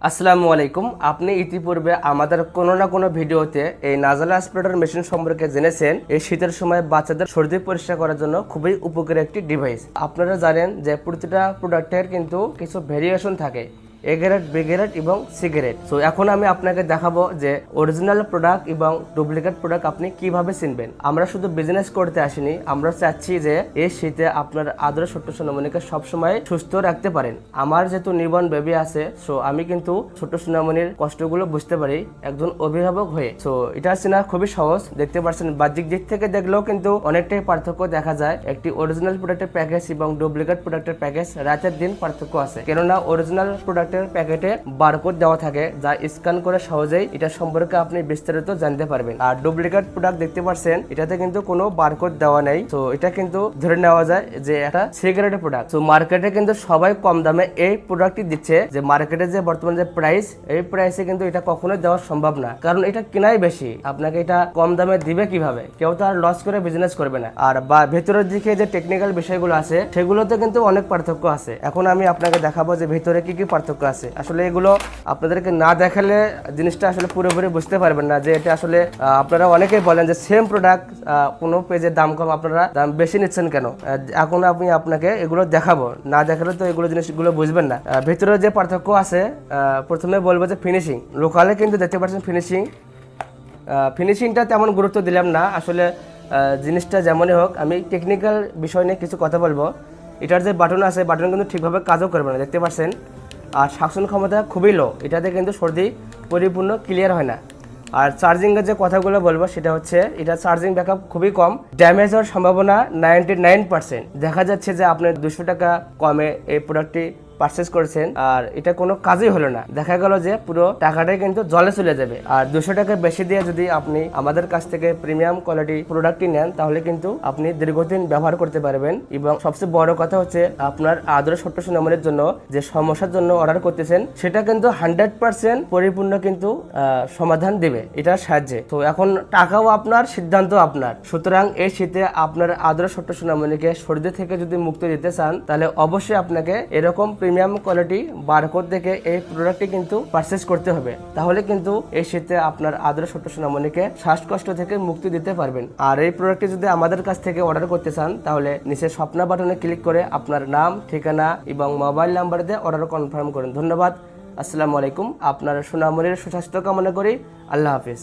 আসসালামু আলাইকুম। আপনি ইতিপূর্বে আমাদের কোনো না কোনো ভিডিওতে এই নাজাল অ্যাসপিরেটর মেশিন সম্পর্কে জেনেছেন। এই শীতের সময় বাচ্চাদের সর্দি পরিষ্কার করার জন্য খুবই উপকারী একটি ডিভাইস। আপনারা জানেন যে প্রতিটা প্রোডাক্টের কিন্তু কিছু ভেরিয়েশন থাকে, এ গ্রেড, বি গ্রেড এবং সি গ্রেড। সো এখন আমি আপনাকে দেখাবো যে অরিজিনাল প্রোডাক্ট এবং ডুপ্লিকেট প্রোডাক্ট আপনি কিভাবে চিনবেন। আমরা শুধু বিজনেস করতে আসিনি, আমরা চাচ্ছি যে এই শীতে আপনার আদরের ছোট্ট সোনামণিকে সবসময় সুস্থ রাখতে পারেন। আমার যেহেতু নিউবর্ন বেবি আছে, সো আমি কিন্তু ছোট্ট সোনামণির কষ্টগুলো বুঝতে পারি একজন অভিভাবক হয়ে। সো এটা চেনা খুবই সহজ। দেখতে পাচ্ছেন বাহ্যিক দিক থেকে দেখলেও কিন্তু অনেকটাই পার্থক্য দেখা যায়। একটি অরিজিনাল প্রোডাক্টের প্যাকেজ এবং ডুপ্লিকেট প্রোডাক্টের প্যাকেজ রাতের দিন পার্থক্য আছে, কেননা অরিজিনাল প্রোডাক্টের প্যাকেটে বারকোড দেওয়া থাকে, যা স্ক্যান করে সহজেই এটা সম্পর্কে আপনি বিস্তারিত জানতে পারবেন। আর ডুপ্লিকেট প্রোডাক্ট দেখতে পাচ্ছেন এটাতে কিন্তু কোনো বারকোড দেওয়া নেই। তো এটা কিন্তু ধরে নেওয়া যায় যে এটা সিগারেটের প্রোডাক্ট। তো মার্কেটে কিন্তু সবাই কম দামে এই প্রোডাক্টটি দিচ্ছে। যে মার্কেটে যে বর্তমানে যে প্রাইস, এই প্রাইসে কিন্তু এটা কখনোই দেওয়া সম্ভব না, কারণ এটা কেনাই বেশি। আপনাকে এটা কম দামে দিবে কিভাবে? কেউ তো আর লস করে বিজনেস করবে না। আর বা ভেতরের দিকে যে টেকনিক্যাল বিষয়গুলো আছে সেগুলোতে কিন্তু অনেক পার্থক্য আছে। এখন আমি আপনাকে দেখাবো যে ভিতরে কি কি পার্থক্য আছে। আসলে এগুলো আপনাদেরকে না দেখালে জিনিসটা আসলে পুরোপুরি বুঝতে পারবেন না যে এটা আসলে আপনারা অনেকেই বলেন যে সেম প্রোডাক্ট কোনো পেজের দাম কম, আপনারা দাম বেশি নিচ্ছেন কেন? এখন আমি আপনাকে এগুলো দেখাবো, না দেখালে তো এগুলো জিনিসগুলো বুঝবেন না। ভিতরে যে পার্থক্য আছে, প্রথমে বলবো যে ফিনিশিং। লোকালে কিন্তু দেখতে পাচ্ছেন ফিনিশিংটা তেমন গুরুত্ব দিলাম না। আসলে জিনিসটা যেমনই হোক, আমি টেকনিক্যাল বিষয় নিয়ে কিছু কথা বলবো। এটার যে বাটন আছে, বাটন কিন্তু ঠিকভাবে কাজও করবে না, দেখতে পাচ্ছেন। আর শাসন ক্ষমতা খুবই লো, এটাতে কিন্তু সর্দি পরিপূর্ণ ক্লিয়ার হয় না। আর চার্জিংয়ের যে কথাগুলো বলবো সেটা হচ্ছে এটা চার্জিং ব্যাকআপ খুবই কম, ড্যামেজ হওয়ার সম্ভাবনা 99%। দেখা যাচ্ছে যে আপনি 200 টাকা কমে এই প্রোডাক্টটি পারচেস করেছেন আর এটা কোনো কাজই হলো না, দেখা গেল যে পুরো টাকাটাই কিন্তু জলে চলে যাবে। আর 200 টাকা বেশি দিয়ে যদি আপনি আমাদের কাছ থেকে প্রিমিয়াম কোয়ালিটি প্রোডাক্টটি নেন, তাহলে কিন্তু আপনি দীর্ঘদিন ব্যবহার করতে পারবেন। এবং সবচেয়ে বড় কথা হচ্ছে আপনার আদরের ছোট্ট সোনামণির জন্য যে সমস্যার জন্য অর্ডার করতেছেন, সেটা কিন্তু 100% পরিপূর্ণ কিন্তু সমাধান দেবে এটার সাহায্যে। তো এখন টাকাও আপনার, সিদ্ধান্ত আপনার। সুতরাং এই শীতে আপনার আদরের ছোট্ট সোনামণিকে সর্দি থেকে যদি মুক্তি দিতে চান, তাহলে অবশ্যই আপনাকে এরকম প্রিমিয়াম কোয়ালিটি বারকোড দেখে এই প্রোডাক্টটি কিন্তু পারচেস করতে হবে। তাহলে কিন্তু এই শীতে আপনার আদরের ছোট্ট সোনামণিকে শ্বাসকষ্ট থেকে মুক্তি দিতে পারবেন। আর এই প্রোডাক্টটি যদি আমাদের কাছ থেকে অর্ডার করতে চান, তাহলে নিচে স্বপ্না বাটনে ক্লিক করে আপনার নাম, ঠিকানা এবং মোবাইল নাম্বার দিয়ে অর্ডার কনফার্ম করুন। ধন্যবাদ। আসসালামু আলাইকুম। আপনার সোনামণির সুস্বাস্থ্য কামনা করি। আল্লাহ হাফিজ।